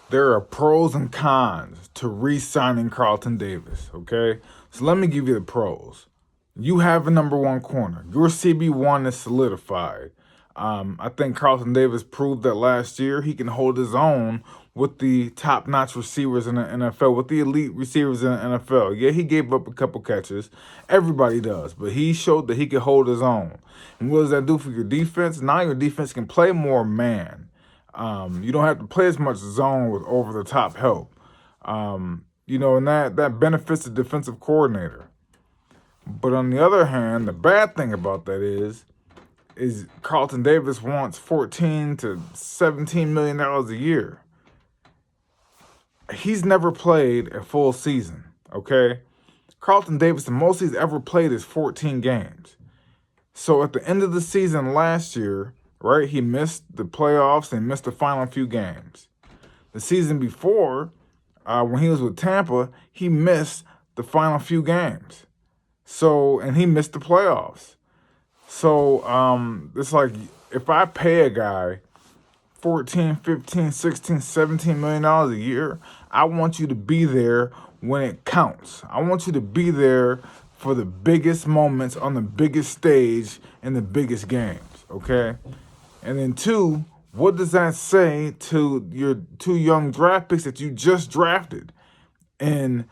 there are pros and cons to re-signing Carlton Davis, okay? So let me give you the pros. You have a number one corner. Your CB1 is solidified. I think Carlton Davis proved that last year he can hold his own with the top-notch receivers in the NFL, with the elite receivers in the NFL. Yeah, he gave up a couple catches. Everybody does. But he showed that he could hold his own. And what does that do for your defense? Now your defense can play more man. You don't have to play as much zone with over-the-top help. And that benefits the defensive coordinator. But on the other hand, the bad thing about that is Carlton Davis wants $14 to $17 million a year. He's never played a full season, okay? Carlton Davis, the most he's ever played is 14 games. So at the end of the season last year, right, he missed the playoffs and missed the final few games. The season before, when he was with Tampa, he missed the final few games. And he missed the playoffs. So it's like if I pay a guy $14, $15, $16, $17 million a year, I want you to be there when it counts. I want you to be there for the biggest moments on the biggest stage in the biggest games, okay? And then two, what does that say to your two young draft picks that you just drafted in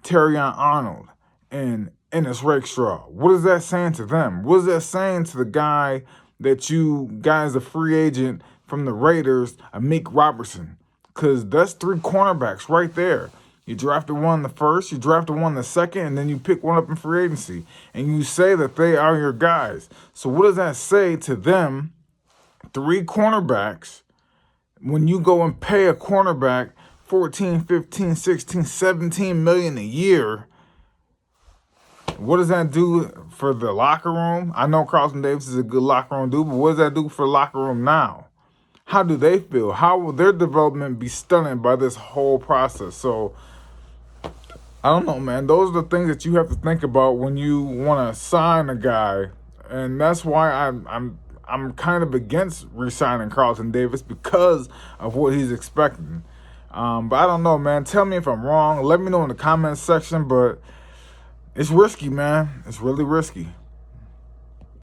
Terrion Arnold and Ennis Rakestraw? What is that saying to them? What is that saying to the guy that you guys, a free agent from the Raiders, Amik Robertson? Because that's three cornerbacks right there. You drafted one in the first, you drafted one in the second, and then you pick one up in free agency. And you say that they are your guys. So what does that say to them, three cornerbacks, when you go and pay a cornerback 14, 15, 16, 17 million a year? What does that do for the locker room? I know Carlton Davis is a good locker room dude, but what does that do for the locker room now? How do they feel? How will their development be stunted by this whole process? So, I don't know, man. Those are the things that you have to think about when you want to sign a guy. And that's why I'm kind of against re-signing Carlton Davis because of what he's expecting. But I don't know, man. Tell me if I'm wrong. Let me know in the comments section, but it's risky, man. It's really risky.